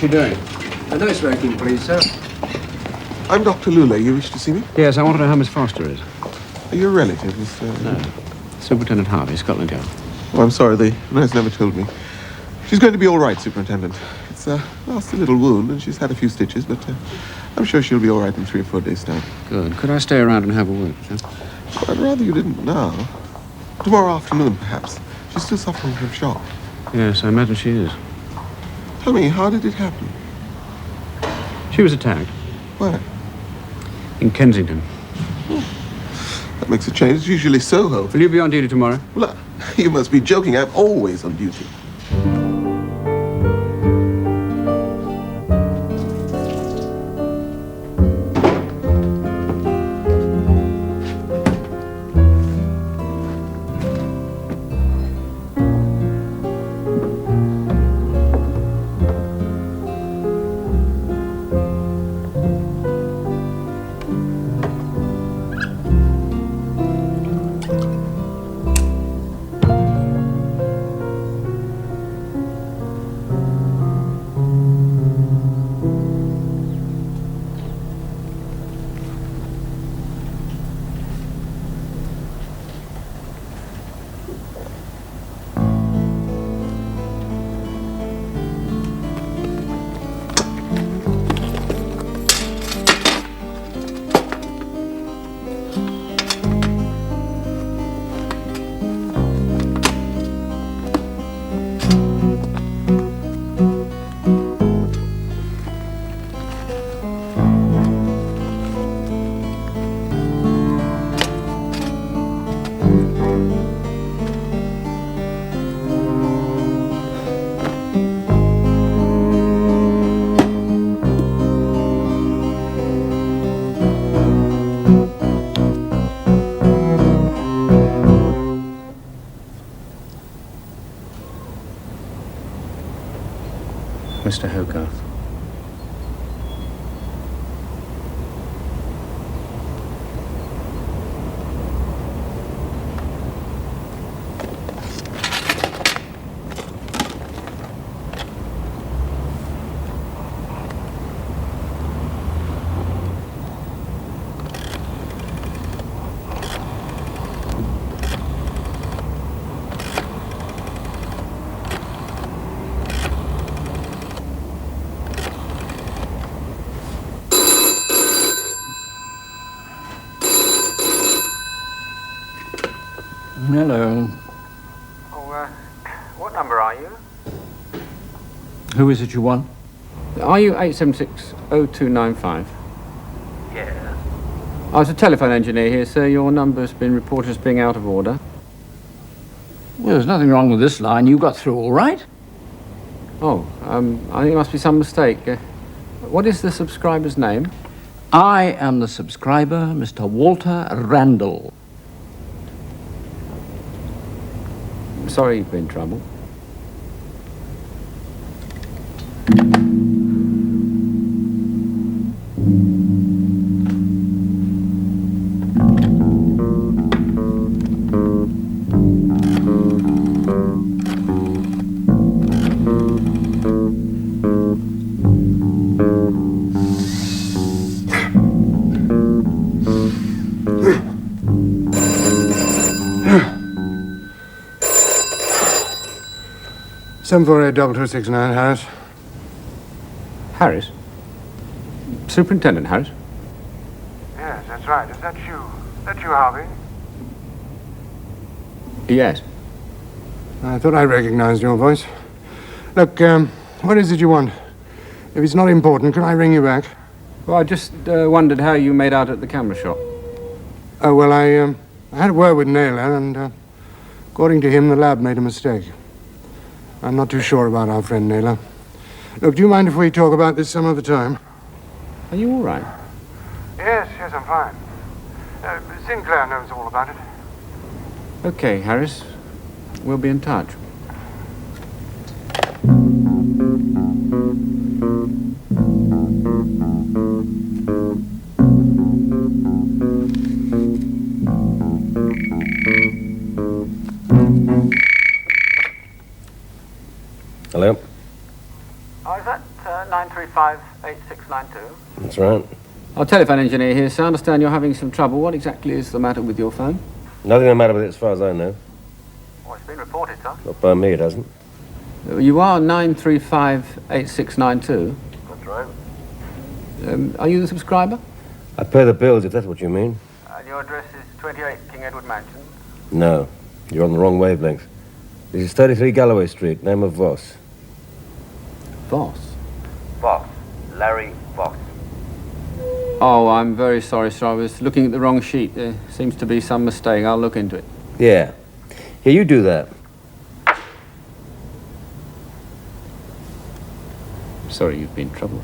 What's he doing? No smoking, please, sir. I'm Dr. Lula. You wish to see me? Yes, I want to know how Miss Foster is. Are you a relative, Mr... No. Superintendent Harvey, Scotland Yard. Oh, I'm sorry. The nurse never told me. She's going to be all right, Superintendent. It's just a little wound, and she's had a few stitches, but I'm sure she'll be all right in 3 or 4 days' time. Good. Could I stay around and have a word, sir? Well, I'd rather you didn't now. Tomorrow afternoon, perhaps. She's still suffering from shock. Yes, I imagine she is. Tell me, how did it happen? She was attacked. Where? In Kensington. That makes a change. It's usually Soho. Will you be on duty tomorrow? Well, you must be joking. I'm always on duty. Mr. Hogarth. Hello. Oh, what number are you? Who is it you want? Are you 876-0295? Yeah. I was a telephone engineer here, sir. Your number's been reported as being out of order. Well, there's nothing wrong with this line. You got through all right. Oh, I think it must be some mistake. What is the subscriber's name? I am the subscriber, Mr. Walter Randall. Sorry you've been in trouble. Seven 482269, Harris. Harris? Superintendent Harris? Yes, that's right. Is that you? That you, Harvey? Yes. I thought I recognized your voice. Look, what is it you want? If it's not important, can I ring you back? Well, I just wondered how you made out at the camera shop. Oh, well, I had a word with Naylor, and according to him, the lab made a mistake. I'm not too sure about our friend Naylor. Look, do you mind if we talk about this some other time? Are you all right? Yes, I'm fine. Sinclair knows all about it. Okay, Harris. We'll be in touch. Hello? Oh, is that 935-8692. That's right. Our telephone engineer here, sir. I understand you're having some trouble. What exactly is the matter with your phone? Nothing the matter with it as far as I know. Oh, it's been reported, sir. Not by me, it hasn't. You are 935-8692. That's right. Are you the subscriber? I pay the bills, if that's what you mean. And your address is 28 King Edward Mansion. No, you're on the wrong wavelength. This is 33 Galloway Street, name of Voss. Voss? Voss. Larry Voss. Oh, I'm very sorry, sir. I was looking at the wrong sheet. There seems to be some mistake. I'll look into it. Yeah. Here, you do that. Sorry you've been troubled.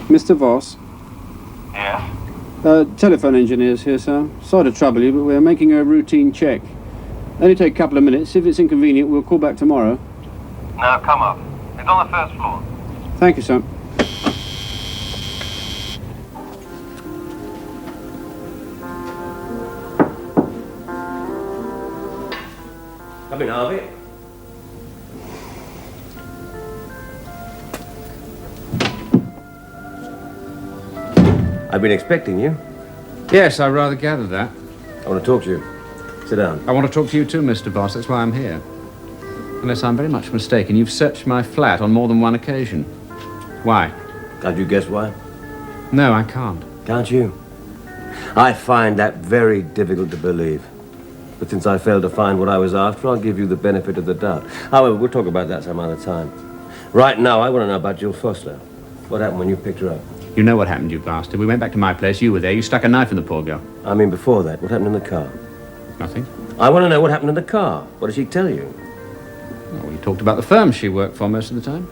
Mr. Voss? Yes? Telephone engineers here, sir. Sorry to trouble you, but we're making a routine check. Only take a couple of minutes. If it's inconvenient, we'll call back tomorrow. No, come up. It's on the first floor. Thank you, sir. Come in, Harvey. I've been expecting you. Yes, I rather gathered that. I want to talk to you. Sit down. I want to talk to you too, Mr. Voss. That's why I'm here. Unless I'm very much mistaken, you've searched my flat on more than one occasion. Why? Can't you guess why? No, I can't. Can't you? I find that very difficult to believe. But since I failed to find what I was after, I'll give you the benefit of the doubt. However, we'll talk about that some other time. Right now, I want to know about Jill Foster. What happened when you picked her up? You know what happened, you bastard. We went back to my place. You were there. You stuck a knife in the poor girl. I mean, before that, what happened in the car? Nothing. I want to know what happened in the car. What did she tell you? Oh, we talked about the firm she worked for most of the time.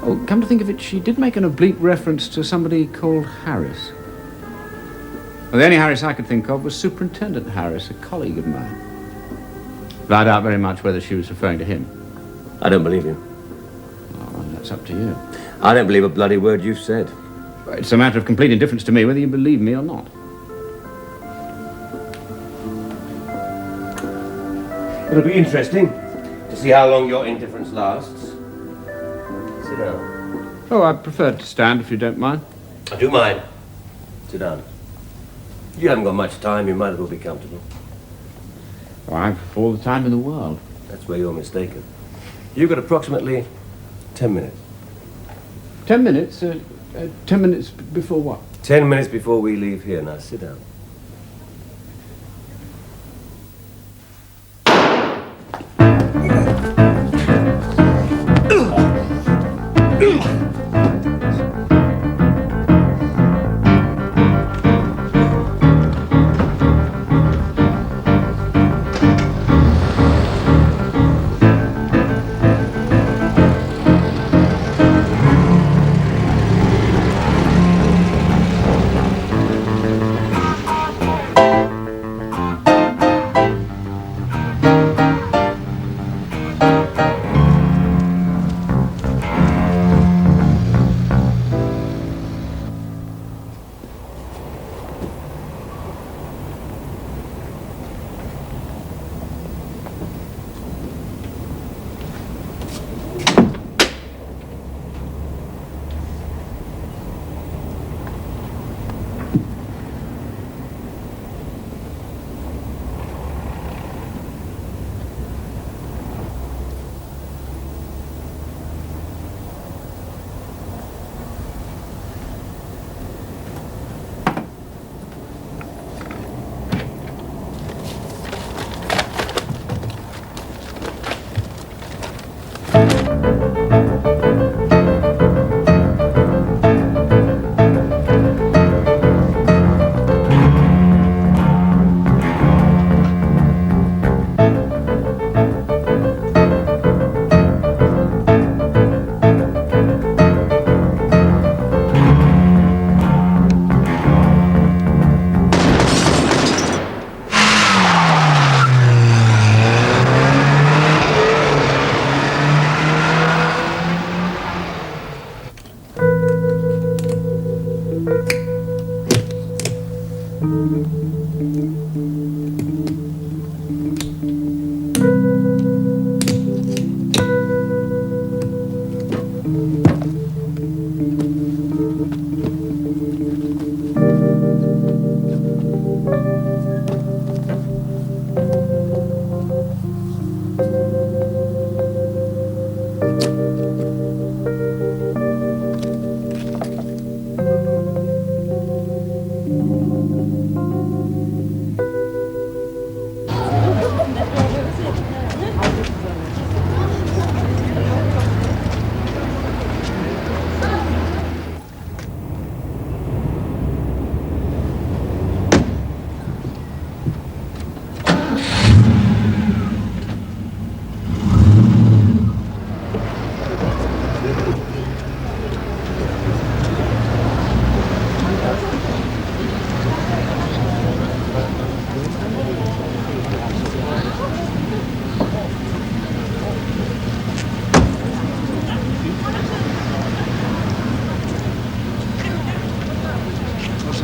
Oh, come to think of it, she did make an oblique reference to somebody called Harris. Well, the only Harris I could think of was Superintendent Harris, a colleague of mine. But I doubt very much whether she was referring to him. I don't believe you. Oh, well, that's up to you. I don't believe a bloody word you've said. It's a matter of complete indifference to me whether you believe me or not. It'll be interesting to see how long your indifference lasts. Sit down. Oh, I prefer to stand if you don't mind. I do mind. Sit down. You haven't got much time, you might as well be comfortable. Oh, I've all the time in the world. That's where you're mistaken. You've got approximately 10 minutes. 10 minutes? 10 minutes before what? 10 minutes before we leave here. Now, sit down.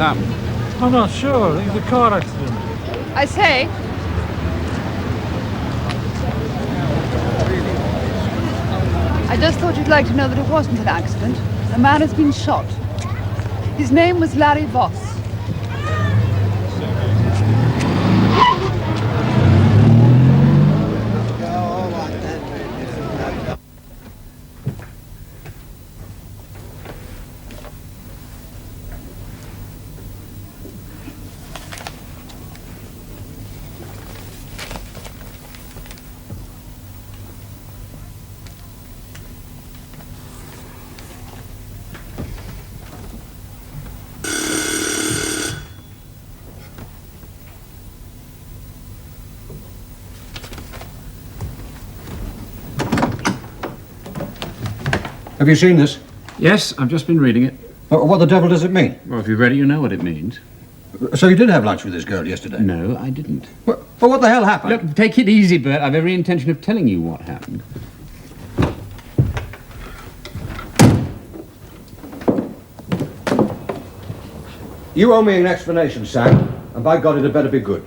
happened? I'm not sure. It was a car accident. I say. I just thought you'd like to know that it wasn't an accident. A man has been shot. His name was Larry Voss. Have you seen this? Yes, I've just been reading it. What the devil does it mean? Well, if you've read it, you know what it means. So you did have lunch with this girl yesterday? No, I didn't. Well, what the hell happened? Look, take it easy, Bert. I've every intention of telling you what happened. You owe me an explanation, Sam. And by God, it had better be good.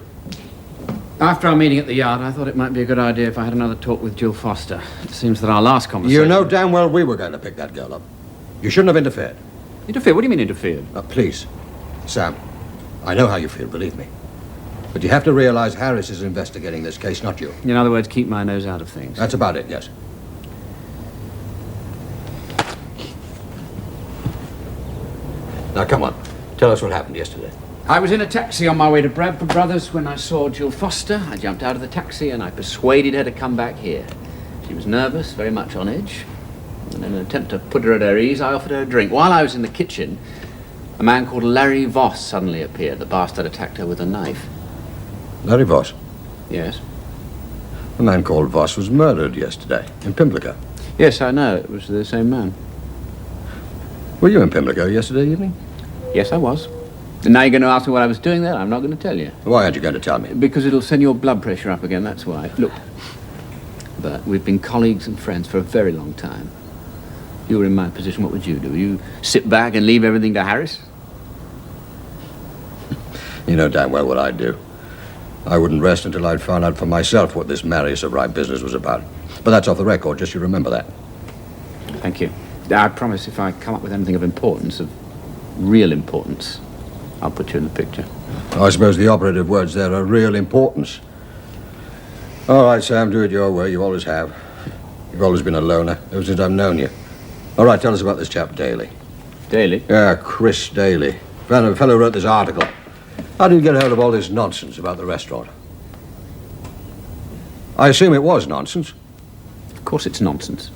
After our meeting at the yard, I thought it might be a good idea if I had another talk with Jill Foster. It seems that our last conversation... You know damn well we were going to pick that girl up. You shouldn't have interfered. Interfered? What do you mean interfered? Please, Sam, I know how you feel, believe me. But you have to realize Harris is investigating this case, not you. In other words, keep my nose out of things. That's about it, yes. Now, come on. Tell us what happened yesterday. I was in a taxi on my way to Bradford Brothers when I saw Jill Foster. I jumped out of the taxi and I persuaded her to come back here. She was nervous, very much on edge. And in an attempt to put her at her ease, I offered her a drink. While I was in the kitchen, a man called Larry Voss suddenly appeared. The bastard attacked her with a knife. Larry Voss? Yes. A man called Voss was murdered yesterday in Pimlico. Yes, I know. It was the same man. Were you in Pimlico yesterday evening? Yes, I was. And now you're going to ask me what I was doing there? I'm not going to tell you. Why aren't you going to tell me? Because it'll send your blood pressure up again, that's why. Look, Bert, we've been colleagues and friends for a very long time. If you were in my position, what would you do? You sit back and leave everything to Harris? You know damn well what I'd do. I wouldn't rest until I'd found out for myself what this Marius O'Reilly business was about. But that's off the record, just you remember that. Thank you. I promise if I come up with anything of importance, of real importance, I'll put you in the picture. I suppose the operative words there are real importance. All right, Sam, do it your way. You always have. You've always been a loner, ever since I've known you. All right, tell us about this chap, Daly. Daly? Yeah, Chris Daly. The fellow who wrote this article. How did you get hold of all this nonsense about the restaurant? I assume it was nonsense. Of course it's nonsense.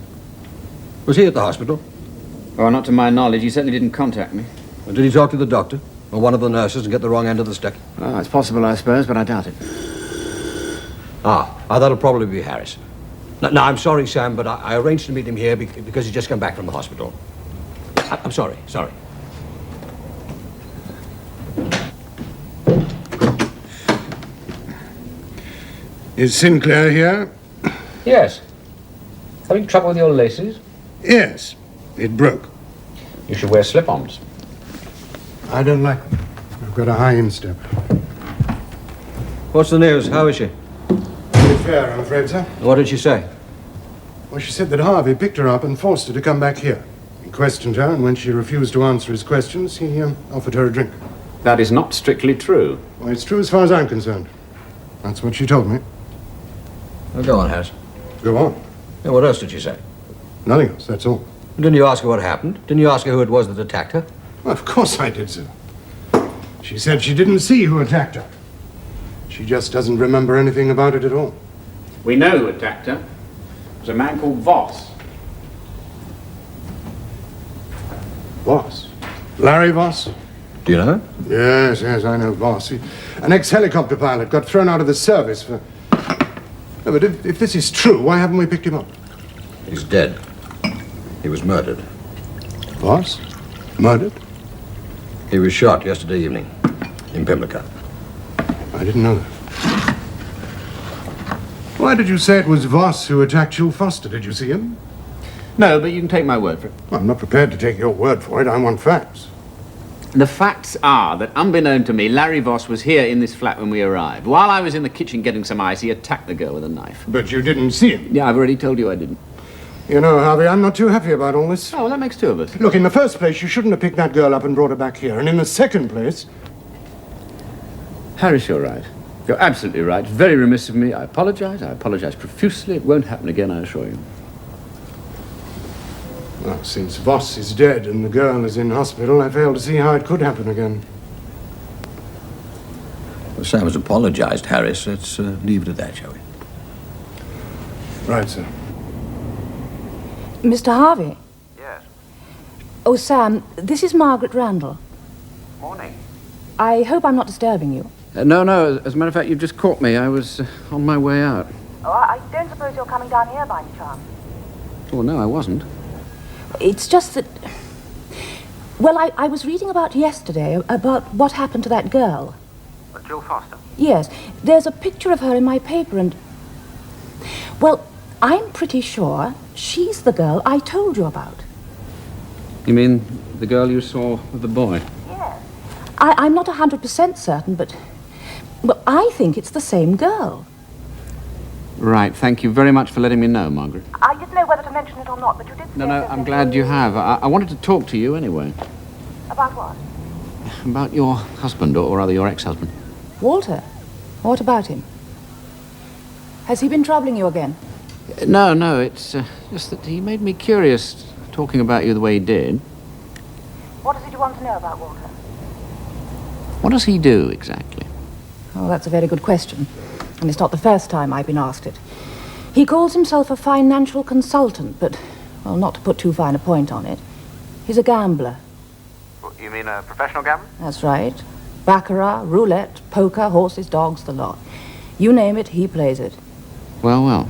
Was he at the hospital? Oh, not to my knowledge. He certainly didn't contact me. And did he talk to the doctor? Or one of the nurses and get the wrong end of the stick? Oh, it's possible, I suppose, but I doubt it. That'll probably be Harris. No, I'm sorry, Sam, but I arranged to meet him here because he's just come back from the hospital. I'm sorry. Is Sinclair here? Yes. Having trouble with your laces? Yes. It broke. You should wear slip-ons. I don't like them. I've got a high instep. What's the news? How is she? Pretty fair, I'm afraid, sir. What did she say? Well, she said that Harvey picked her up and forced her to come back here. He questioned her, and when she refused to answer his questions, he offered her a drink. That is not strictly true. Well, it's true as far as I'm concerned. That's what she told me. Well, go on, Harris. Go on. Yeah, what else did she say? Nothing else, that's all. Didn't you ask her what happened? Didn't you ask her who it was that attacked her? Well, of course I did, sir. She said she didn't see who attacked her. She just doesn't remember anything about it at all. We know who attacked her. It was a man called Voss. Voss? Larry Voss? Do you know him? Yes, I know Voss. An ex-helicopter pilot got thrown out of the service for... No, but if this is true, why haven't we picked him up? He's dead. He was murdered. Voss? Murdered? He was shot yesterday evening in Pimlico. I didn't know that. Why did you say it was Voss who attacked Jill Foster? Did you see him? No, but you can take my word for it. Well, I'm not prepared to take your word for it. I want facts. The facts are that, unbeknown to me, Larry Voss was here in this flat when we arrived. While I was in the kitchen getting some ice, he attacked the girl with a knife. But you didn't see him? Yeah, I've already told you I didn't. You know, Harvey, I'm not too happy about all this. Oh, well, that makes two of us. Look, in the first place, you shouldn't have picked that girl up and brought her back here. And in the second place... Harris, you're right. You're absolutely right. It's very remiss of me. I apologize. I apologize profusely. It won't happen again, I assure you. Well, since Voss is dead and the girl is in hospital, I fail to see how it could happen again. Well, Sam has apologized, Harris. Let's leave it at that, shall we? Right, sir. Mr. Harvey? Yes. Oh, Sam, this is Margaret Randall. Morning. I hope I'm not disturbing you. No. As a matter of fact, you've just caught me. I was on my way out. Oh, I don't suppose you're coming down here by any chance? Oh, no, I wasn't. It's just that... Well, I was reading about yesterday, about what happened to that girl. Jill Foster? Yes. There's a picture of her in my paper and... Well, I'm pretty sure she's the girl I told you about. You mean the girl you saw with the boy? Yes. I'm not 100% certain, but... Well, I think it's the same girl. Right, thank you very much for letting me know, Margaret. I didn't know whether to mention it or not, but you did say... No, I'm glad you have. I wanted to talk to you anyway. About what? About your husband, or rather your ex-husband. Walter? What about him? Has he been troubling you again? No, it's just that he made me curious, talking about you the way he did. What is it you want to know about Walter? What does he do, exactly? Oh, that's a very good question. And it's not the first time I've been asked it. He calls himself a financial consultant, but, well, not to put too fine a point on it. He's a gambler. You mean a professional gambler? That's right. Baccarat, roulette, poker, horses, dogs, the lot. You name it, he plays it. Well.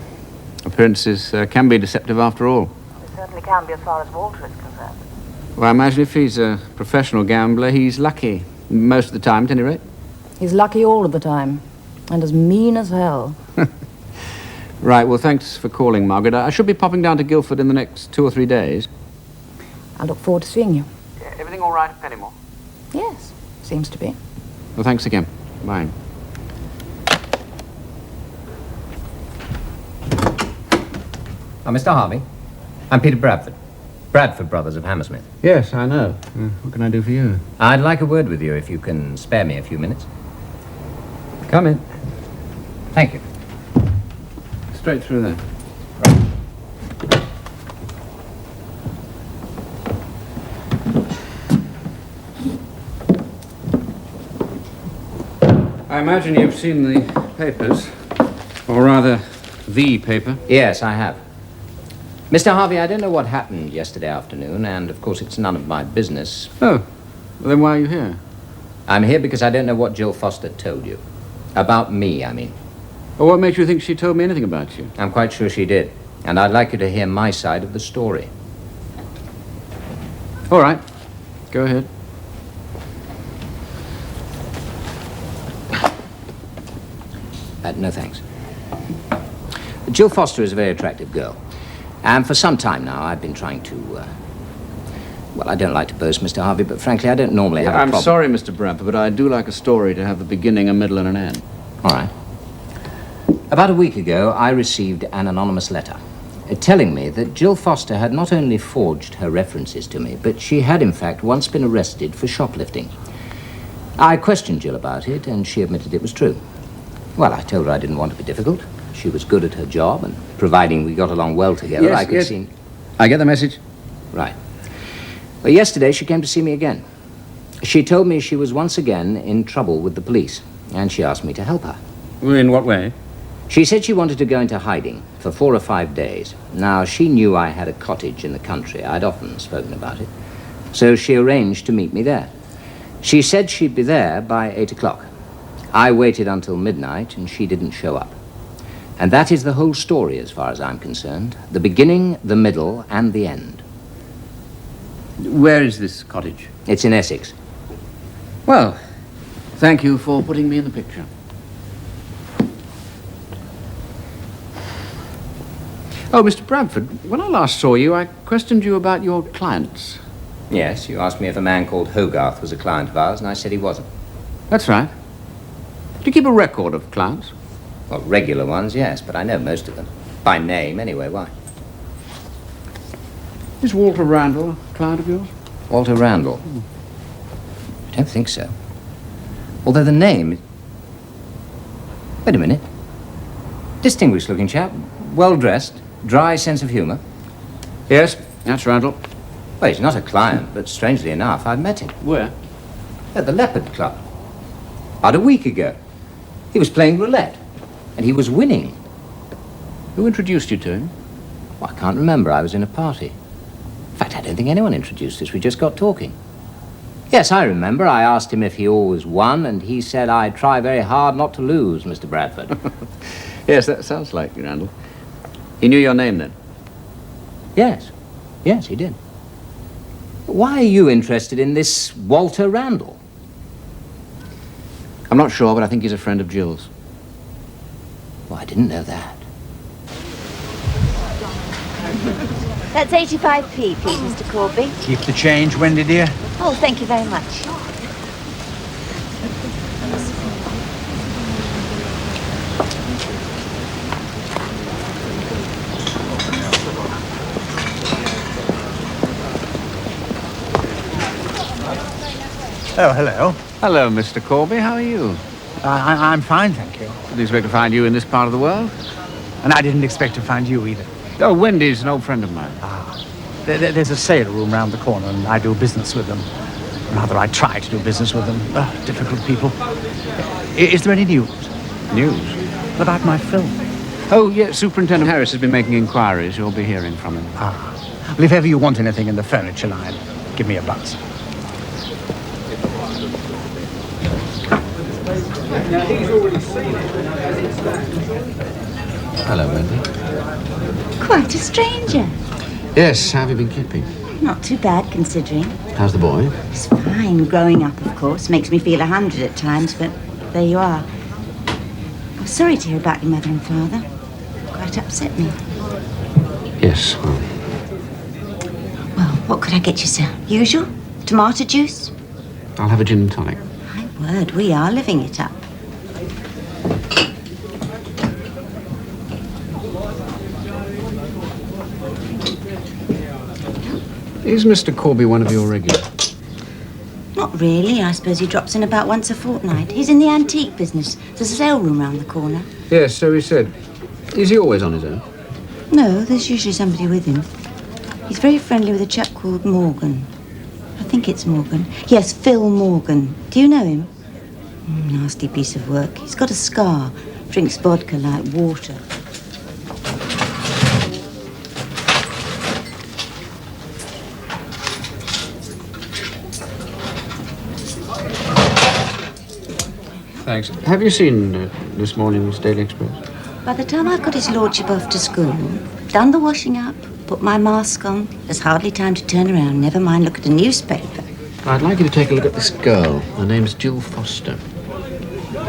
Appearances can be deceptive after all. It certainly can be as far as Walter is concerned. Well, I imagine if he's a professional gambler, he's lucky. Most of the time, at any rate. He's lucky all of the time. And as mean as hell. Right, well, thanks for calling, Margaret. I should be popping down to Guildford in the next 2 or 3 days. I look forward to seeing you. Everything all right at Pennymore? Yes, seems to be. Well, thanks again. Bye. Mr. Harvey, I'm Peter Bradford. Bradford Brothers of Hammersmith. Yes, I know. What can I do for you? I'd like a word with you if you can spare me a few minutes. Come in. Thank you. Straight through there. I imagine you've seen the papers, or rather, the paper. Yes, I have. Mr. Harvey, I don't know what happened yesterday afternoon, and of course it's none of my business. Oh, well, then why are you here? I'm here because I don't know what Jill Foster told you. About me, I mean. Well, what makes you think she told me anything about you? I'm quite sure she did, and I'd like you to hear my side of the story. All right, go ahead. No, thanks. Jill Foster is a very attractive girl. And for some time now, I've been trying to, well, I don't like to boast, Mr. Harvey, but frankly, I don't normally have a problem. I'm sorry, Mr. Bradford, but I do like a story to have a beginning, a middle, and an end. All right. About a week ago, I received an anonymous letter telling me that Jill Foster had not only forged her references to me, but she had, in fact, once been arrested for shoplifting. I questioned Jill about it, and she admitted it was true. Well, I told her I didn't want to be difficult. She was good at her job, and providing we got along well together, I could see... I get the message. Right. Well, yesterday she came to see me again. She told me she was once again in trouble with the police, and she asked me to help her. In what way? She said she wanted to go into hiding for 4 or 5 days. Now, she knew I had a cottage in the country. I'd often spoken about it. So she arranged to meet me there. She said she'd be there by 8 o'clock. I waited until midnight, and she didn't show up. And that is the whole story, as far as I'm concerned. The beginning, the middle, and the end. Where is this cottage? It's in Essex. Well, thank you for putting me in the picture. Oh, Mr. Bradford, when I last saw you, I questioned you about your clients. Yes, you asked me if a man called Hogarth was a client of ours, and I said he wasn't. That's right. Do you keep a record of clients? Well, regular ones, yes, but I know most of them. By name, anyway. Why? Is Walter Randall a client of yours? Walter Randall? I don't think so. Although the name... Wait a minute. Distinguished-looking chap, well-dressed, dry sense of humour. Yes, that's Randall. Well, he's not a client, but strangely enough, I've met him. Where? At the Leopard Club. About a week ago. He was playing roulette, and he was winning. Who introduced you to him? Well, I can't remember. I was in a party. In fact, I don't think anyone introduced us. We just got talking. Yes, I remember. I asked him if he always won, and he said I'd try very hard not to lose, Mr. Bradford. Yes, that sounds like you, Randall. He knew your name then? Yes. Yes, he did. Why are you interested in this Walter Randall? I'm not sure, but I think he's a friend of Jill's. Well, I didn't know that. That's 85p, please, Mr. Corby. Keep the change, Wendy, dear. Oh, thank you very much. Oh, hello. Hello, Mr. Corby. How are you? I'm fine, thank you. Didn't expect to find you in this part of the world. And I didn't expect to find you either. Oh, Wendy's an old friend of mine. There's a sale room round the corner, and I do business with them. Rather, I try to do business with them. Difficult people. Is there any news? News? About my film? Oh, yes. Superintendent Harris has been making inquiries. You'll be hearing from him. Well, if ever you want anything in the furniture line, give me a buzz. Hello, Wendy. Quite a stranger. Yes, how have you been keeping? Not too bad, considering. How's the boy? It's fine. Growing up, of course. Makes me feel 100 at times, but there you are. I'm sorry to hear about your mother and father. Quite upset me. Yes, Well, what could I get you, sir? Usual? Tomato juice? I'll have a gin and tonic. My word, we are living it up. Is Mr. Corby one of your regulars? Not really. I suppose he drops in about once a fortnight. He's in the antique business. There's a sale room round the corner. Yes, so he said. Is he always on his own? No, there's usually somebody with him. He's very friendly with a chap called Morgan. I think it's Morgan. Yes, Phil Morgan. Do you know him? Nasty piece of work. He's got a scar. Drinks vodka like water. Thanks. Have you seen this morning's Daily Express? By the time I've got his lordship off to school, done the washing up, put my mask on, there's hardly time to turn around, never mind look at a newspaper. I'd like you to take a look at this girl. Her name's Jill Foster.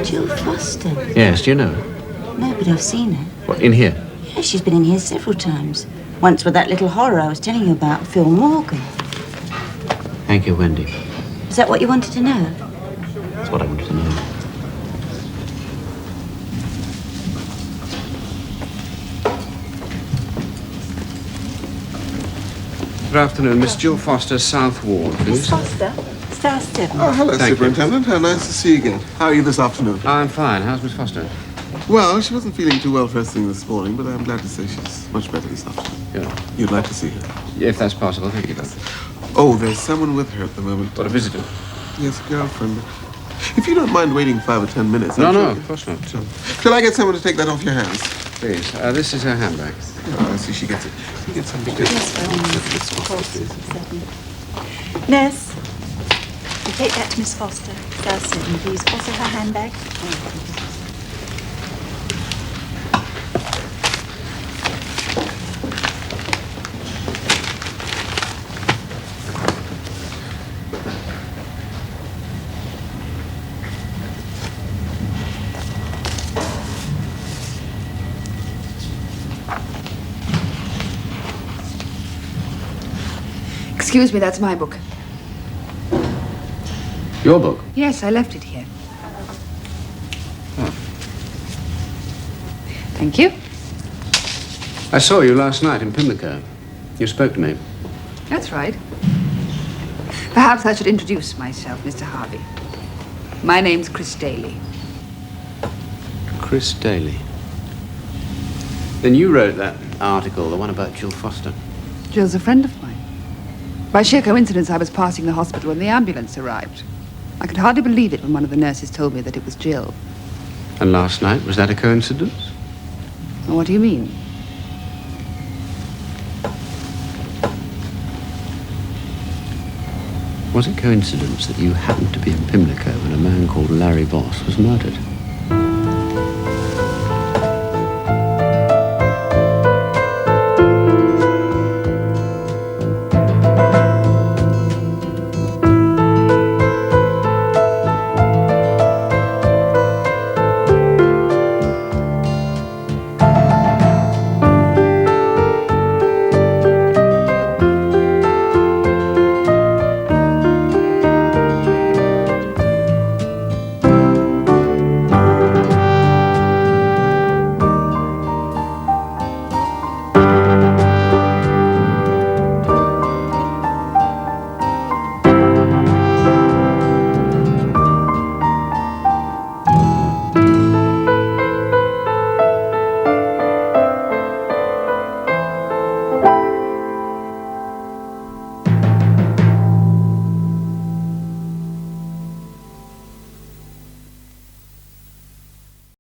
Jill Foster? Yes, do you know her? No, but I've seen her. What, in here? Yeah, she's been in here several times. Once with that little horror I was telling you about, Phil Morgan. Thank you, Wendy. Is that what you wanted to know? That's what I wanted to know. Good afternoon, Miss Jill Foster, South Ward, please. Miss Foster, star 7. Oh, hello, Thank Superintendent. How nice to see you again. How are you this afternoon? I'm fine. How's Miss Foster? Well, she wasn't feeling too well first thing this morning, but I'm glad to say she's much better this afternoon. Yeah. You'd like to see her? If that's possible, thank you, Doctor. Oh, there's someone with her at the moment. What, a visitor? Yes, a girlfriend. If you don't mind waiting 5 or 10 minutes... No, I'm no, sure- of course not. Shall I get someone to take that off your hands? Please. This is her handbag. Oh, I see she gets it. You get some because... Yes, of course. Certainly. Nurse, you take that to Miss Foster, star 7, please. Also her handbag. Excuse me, that's my book. Your book? Yes, I left it here. Oh. Thank you. I saw you last night in Pimlico. You spoke to me. That's right. Perhaps I should introduce myself, Mr. Harvey. My name's Chris Daly. Chris Daly. Then you wrote that article, the one about Jill Foster. Jill's a friend of mine. By sheer coincidence, I was passing the hospital when the ambulance arrived. I could hardly believe it when one of the nurses told me that it was Jill. And last night, was that a coincidence? Well, what do you mean? Was it coincidence that you happened to be in Pimlico when a man called Larry Boss was murdered?